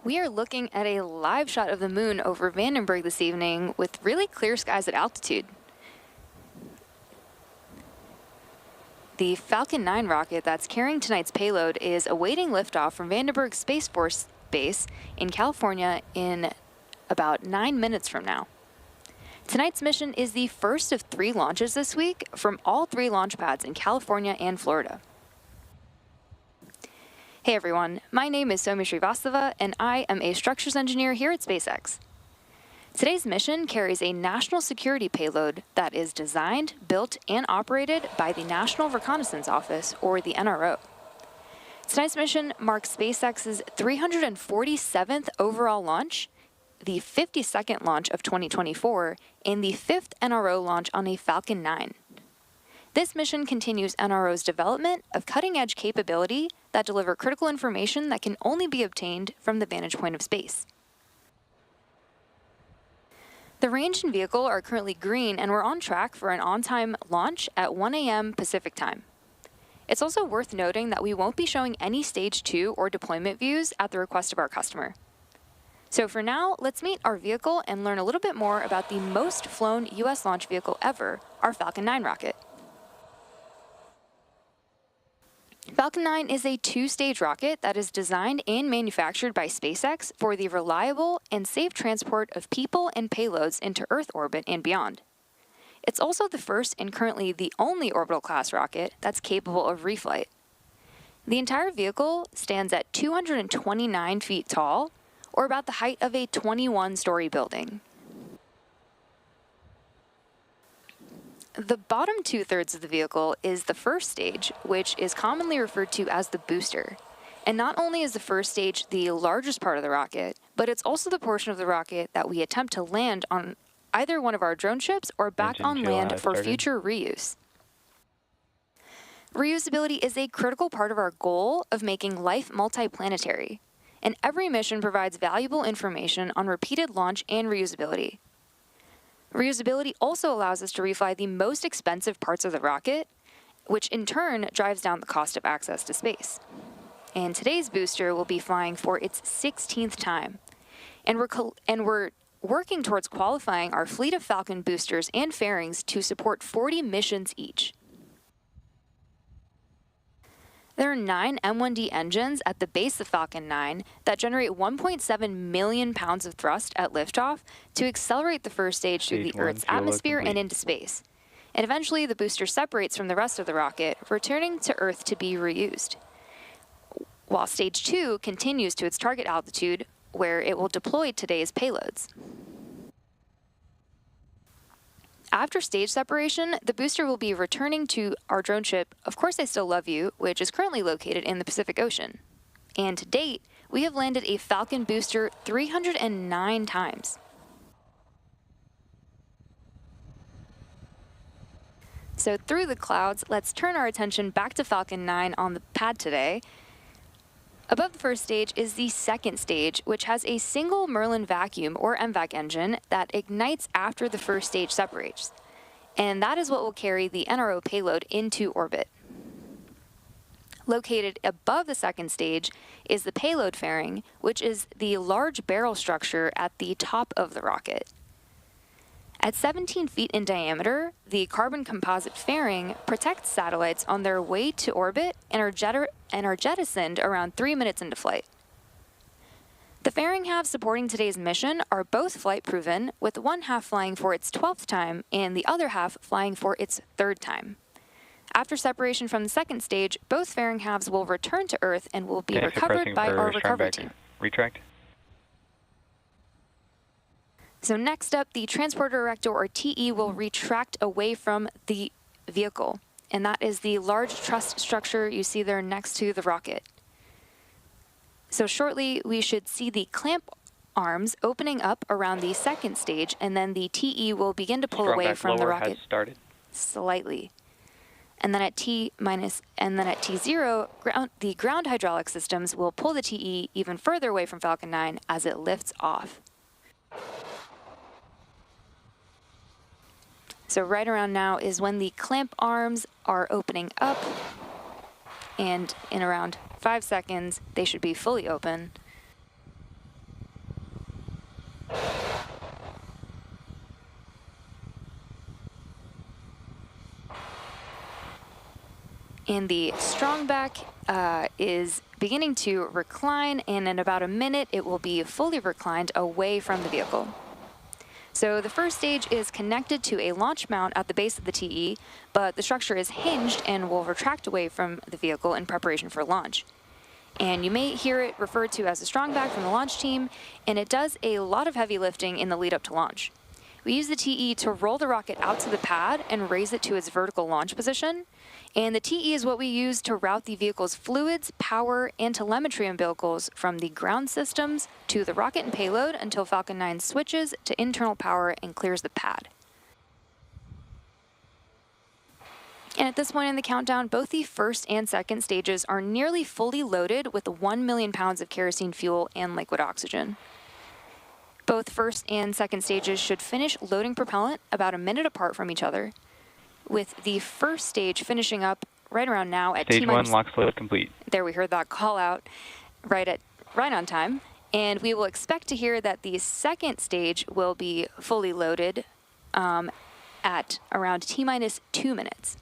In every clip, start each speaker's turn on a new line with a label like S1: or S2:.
S1: We are looking at a live shot of the moon over Vandenberg this evening with really clear skies at altitude. The Falcon 9 rocket that's carrying tonight's payload is awaiting liftoff from Vandenberg Space Force Base in California in about 9 minutes from now. Tonight's mission is the first of 3 launches this week from all 3 launch pads in California and Florida. Hey everyone, my name is Soumi Srivastava and I am a structures engineer here at SpaceX. Today's mission carries a national security payload that is designed, built, and operated by the National Reconnaissance Office, or the NRO. Tonight's mission marks SpaceX's 347th overall launch, the 52nd launch of 2024, and the 5th NRO launch on a Falcon 9. This mission continues NRO's development of cutting-edge capability that deliver critical information that can only be obtained from the vantage point of space. The range and vehicle are currently green, and we're on track for an on-time launch at 1 a.m. Pacific time. It's also worth noting that we won't be showing any Stage 2 or deployment views at the request of our customer. So for now, let's meet our vehicle and learn a little bit more about the most flown U.S. launch vehicle ever, our Falcon 9 rocket. Falcon 9 is a 2-stage rocket that is designed and manufactured by SpaceX for the reliable and safe transport of people and payloads into Earth orbit and beyond. It's also the first and currently the only orbital class rocket that's capable of reflight. The entire vehicle stands at 229 feet tall, or about the height of a 21-story building. The bottom 2/3 of the vehicle is the first stage, which is commonly referred to as the booster. And not only is the first stage the largest part of the rocket, but it's also the portion of the rocket that we attempt to land on either one of our drone ships or back on land for future reuse. Reusability is a critical part of our goal of making life multiplanetary, and every mission provides valuable information on repeated launch and reusability. Reusability also allows us to refly the most expensive parts of the rocket, which in turn drives down the cost of access to space. And today's booster will be flying for its 16th time. And we're working towards qualifying our fleet of Falcon boosters and fairings to support 40 missions each. There are 9 M1D engines at the base of Falcon 9 that generate 1.7 million pounds of thrust at liftoff to accelerate the first stage through the Earth's atmosphere and into space. And eventually, the booster separates from the rest of the rocket, returning to Earth to be reused, while Stage 2 continues to its target altitude, where it will deploy today's payloads. After stage separation, the booster will be returning to our drone ship, Of Course I Still Love You, which is currently located in the Pacific Ocean. And to date, we have landed a Falcon booster 309 times. So through the clouds, let's turn our attention back to Falcon 9 on the pad today. Above the first stage is the second stage, which has a single Merlin vacuum, or MVAC engine, that ignites after the first stage separates. And that is what will carry the NRO payload into orbit. Located above the second stage is the payload fairing, which is the large barrel structure at the top of the rocket. At 17 feet in diameter, the carbon composite fairing protects satellites on their way to orbit and are jettisoned around 3 minutes into flight. The fairing halves supporting today's mission are both flight-proven, with one half flying for its 12th time and the other half flying for its 3rd time. After separation from the second stage, both fairing halves will return to Earth and will be recovered by our recovery team.
S2: Retract.
S1: So next up, the transporter erector, or TE, will retract away from the vehicle, and that is the large truss structure you see there next to the rocket. So shortly, we should see the clamp arms opening up around the second stage, and then the TE will begin to pull away from the rocket slightly. And then at T0, the ground hydraulic systems will pull the TE even further away from Falcon 9 as it lifts off. So right around now is when the clamp arms are opening up, and in around 5 seconds, they should be fully open. And the strongback is beginning to recline, and in about a minute it will be fully reclined away from the vehicle. So the first stage is connected to a launch mount at the base of the TE, but the structure is hinged and will retract away from the vehicle in preparation for launch. And you may hear it referred to as a strongback from the launch team, and it does a lot of heavy lifting in the lead up to launch. We use the TE to roll the rocket out to the pad and raise it to its vertical launch position. And the TE is what we use to route the vehicle's fluids, power, and telemetry umbilicals from the ground systems to the rocket and payload until Falcon 9 switches to internal power and clears the pad. And at this point in the countdown, both the first and second stages are nearly fully loaded with 1 million pounds of kerosene fuel and liquid oxygen. Both first and second stages should finish loading propellant about a minute apart from each other, with the first stage finishing up right around now at
S2: Stage 1 LOX load complete.
S1: There, we heard that call out right on time, and we will expect to hear that the second stage will be fully loaded at around T-minus 2 minutes.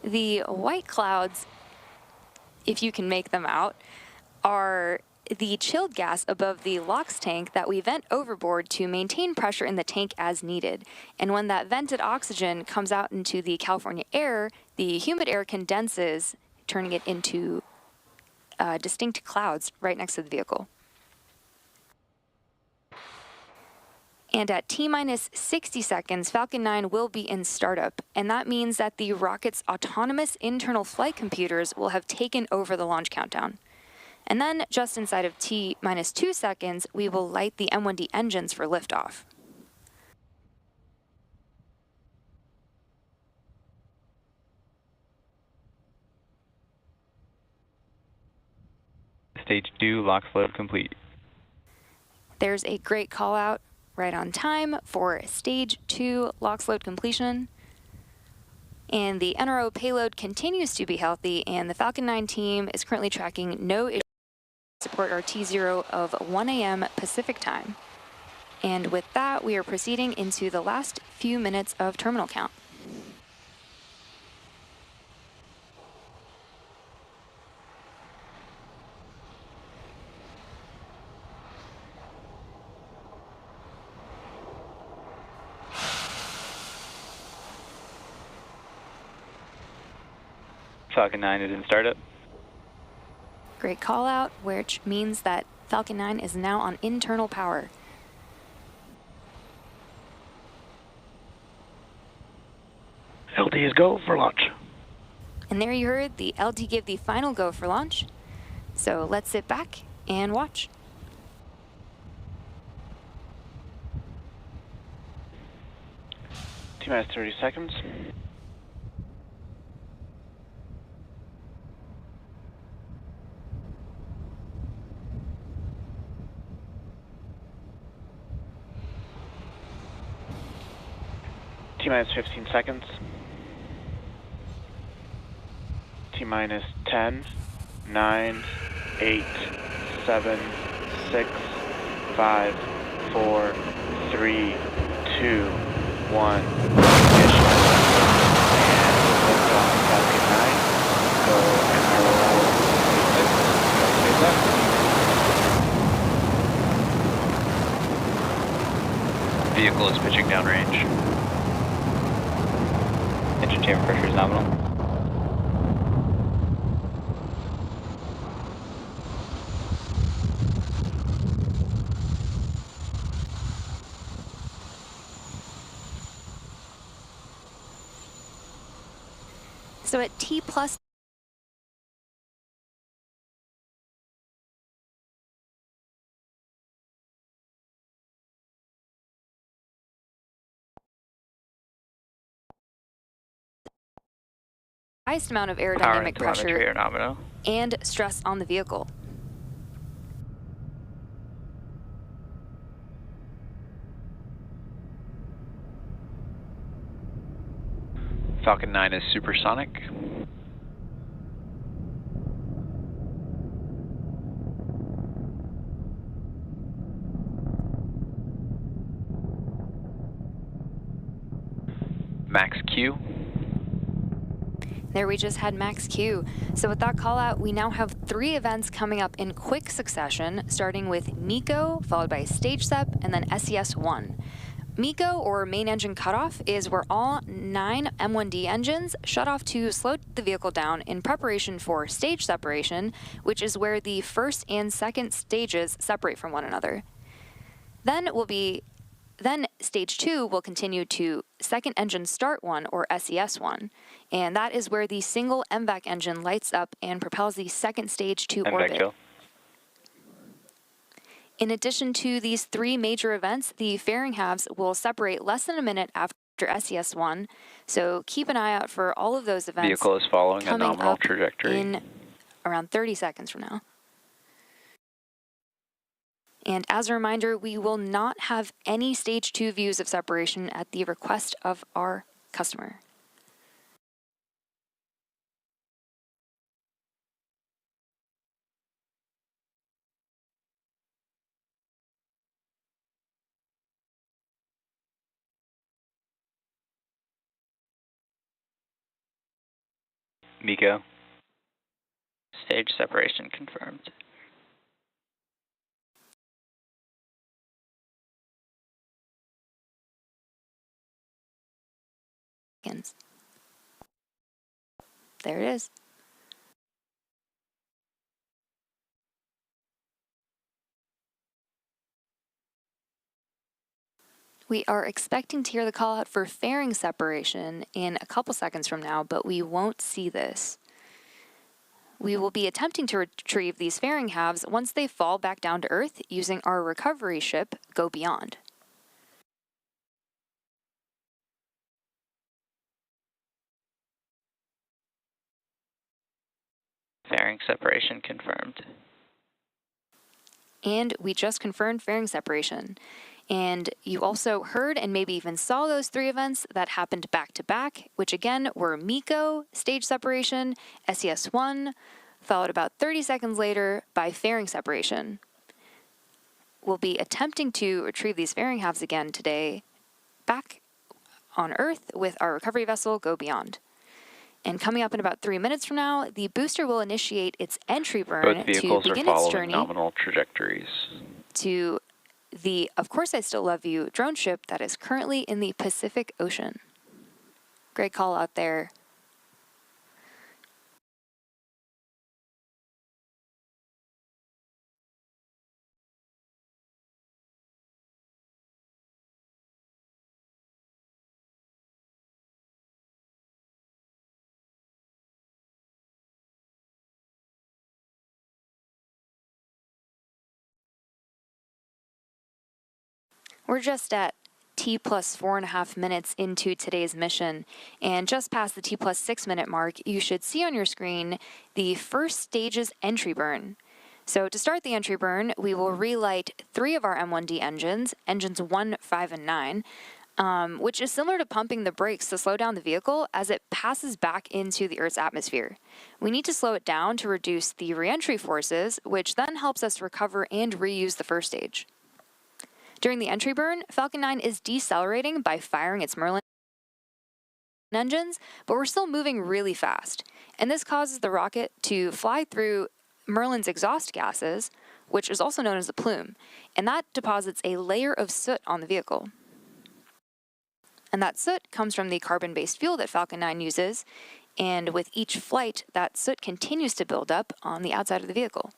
S1: The white clouds, if you can make them out, are the chilled gas above the LOX tank that we vent overboard to maintain pressure in the tank as needed. And when that vented oxygen comes out into the California air, the humid air condenses, turning it into distinct clouds right next to the vehicle. And at T-minus 60 seconds, Falcon 9 will be in startup, and that means that the rocket's autonomous internal flight computers will have taken over the launch countdown. And then, just inside of T-minus 2 seconds, we will light the M1D engines for liftoff.
S2: Stage 2 LOX load complete.
S1: There's a great call out right on time for Stage 2 LOX load completion. And the NRO payload continues to be healthy, and the Falcon 9 team is currently tracking no issues to support our T0 of 1 a.m. Pacific time. And with that, we are proceeding into the last few minutes of terminal count.
S2: Falcon 9 is in startup.
S1: Great call out, which means that Falcon 9 is now on internal power.
S3: LD is go for launch.
S1: And there you heard the LT give the final go for launch. So let's sit back and watch.
S3: T-minus 30 seconds. T-minus 15 seconds. T-minus 10, 9, 8, 7, 6, 5, 4, 3, 2, 1. Ignition. And liftoff Falcon 9. Go NROL-146. Go SpaceX.
S2: Vehicle is pitching downrange. Engine chamber pressure is nominal.
S1: So at T plus highest amount of aerodynamic pressure and stress on the vehicle.
S2: Falcon 9 is supersonic. max Q.
S1: There we just had max Q. So with that call out, we now have 3 events coming up in quick succession, starting with MECO, followed by stage SEP, and then SES-1. MECO, or main engine cutoff, is where all 9 M1D engines shut off to slow the vehicle down in preparation for stage separation, which is where the first and second stages separate from one another. Then stage 2 will continue to second engine start 1, or SES-1, and that is where the single MVAC engine lights up and propels the second stage to orbit.
S2: Kill.
S1: In addition to these 3 major events, the fairing halves will separate less than a minute after SES-1, so keep an eye out for all of those events.
S2: Vehicle is following a nominal
S1: up
S2: trajectory
S1: in around 30 seconds from now. And as a reminder, we will not have any stage 2 views of separation at the request of our customer.
S2: MECO. Stage separation confirmed.
S1: There it is. We are expecting to hear the call out for fairing separation in a couple seconds from now, but we won't see this. We will be attempting to retrieve these fairing halves once they fall back down to Earth using our recovery ship, Go Beyond.
S2: Fairing separation confirmed.
S1: And we just confirmed fairing separation. And you also heard and maybe even saw those 3 events that happened back to back, which again were MECO, stage separation, SES-1, followed about 30 seconds later by fairing separation. We'll be attempting to retrieve these fairing halves again today back on Earth with our recovery vessel, Go Beyond. And coming up in about 3 minutes from now, the booster will initiate its entry burn to begin its journey
S2: nominal trajectories
S1: to the Of Course I Still Love You drone ship that is currently in the Pacific Ocean. Great call out there. We're just at T plus 4.5 minutes into today's mission, and just past the T plus 6 minute mark, you should see on your screen the first stage's entry burn. So to start the entry burn, we will relight 3 of our M1D engines, engines 1, 5, and 9, which is similar to pumping the brakes to slow down the vehicle as it passes back into the Earth's atmosphere. We need to slow it down to reduce the reentry forces, which then helps us recover and reuse the first stage. During the entry burn, Falcon 9 is decelerating by firing its Merlin engines, but we're still moving really fast. And this causes the rocket to fly through Merlin's exhaust gases, which is also known as a plume, and that deposits a layer of soot on the vehicle. And that soot comes from the carbon-based fuel that Falcon 9 uses, and with each flight, that soot continues to build up on the outside of the vehicle.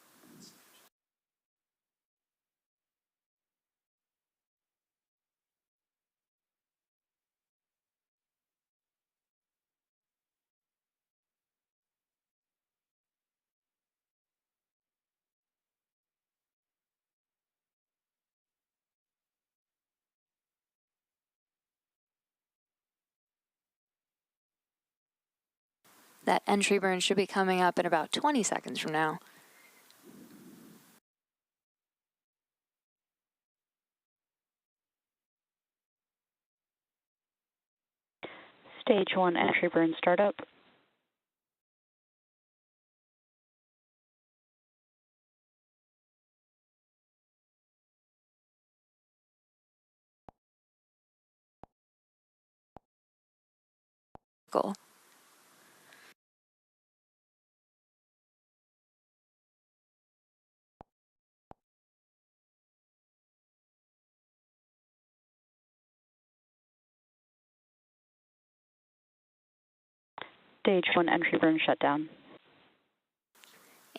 S1: That entry burn should be coming up in about 20 seconds from now.
S4: Stage 1 entry burn startup. Stage 1 entry burn shutdown.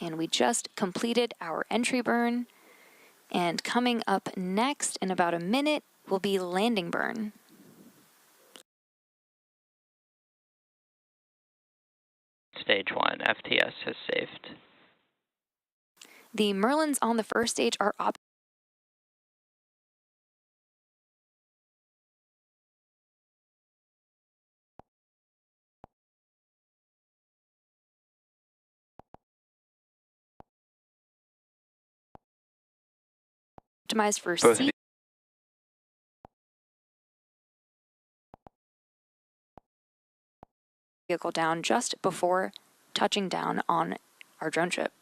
S1: And we just completed our entry burn. And coming up next in about a minute will be landing burn.
S2: Stage 1, FTS has saved.
S1: The Merlins on the first stage are optimized for
S2: Both
S1: vehicle down just before touching down on our drone ship.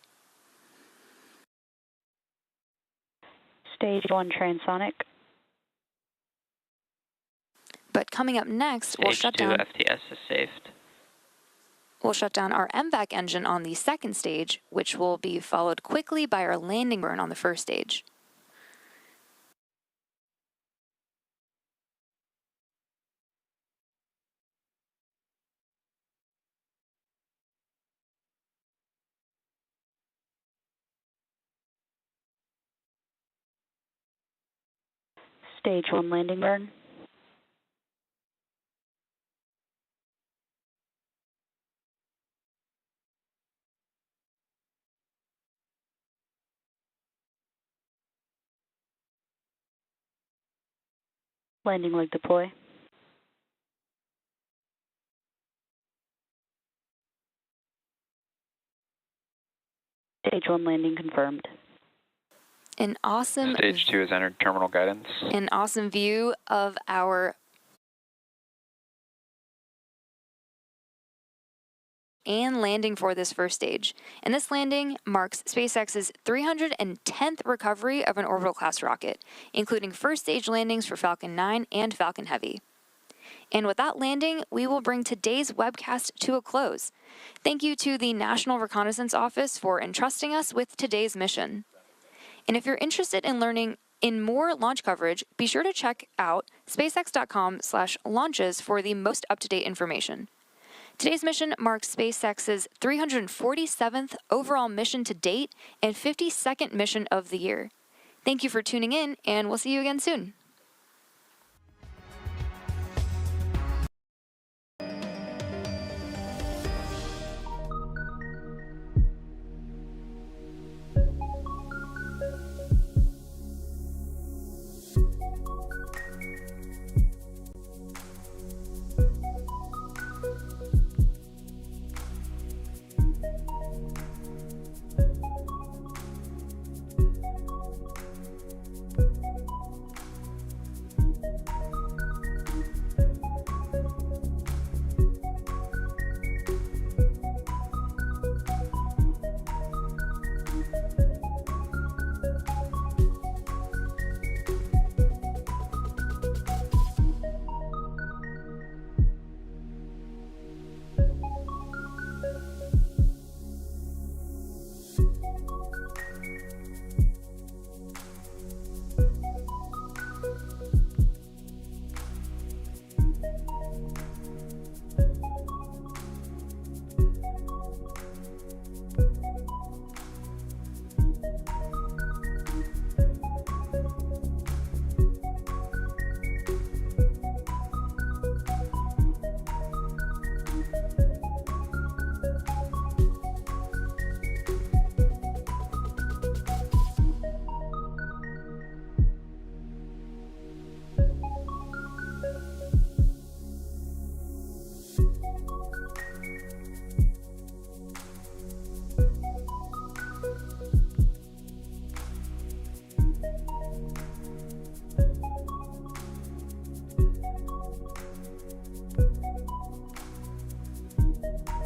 S4: Stage 1 transonic.
S1: But coming up next,
S2: Stage
S1: we'll shut
S2: 2,
S1: down.
S2: FTS is saved.
S1: We'll shut down our MVAC engine on the second stage, which will be followed quickly by our landing burn on the first stage.
S4: Stage 1 landing burn. Landing leg deploy. Stage 1 landing confirmed.
S1: An awesome
S2: Stage 2 has entered terminal guidance.
S1: An awesome view of our and landing for this first stage. And this landing marks SpaceX's 310th recovery of an orbital class rocket, including first stage landings for Falcon 9 and Falcon Heavy. And with that landing, we will bring today's webcast to a close. Thank you to the National Reconnaissance Office for entrusting us with today's mission. And if you're interested in learning in more launch coverage, be sure to check out spacex.com/launches for the most up-to-date information. Today's mission marks SpaceX's 347th overall mission to date and 52nd mission of the year. Thank you for tuning in, and we'll see you again soon.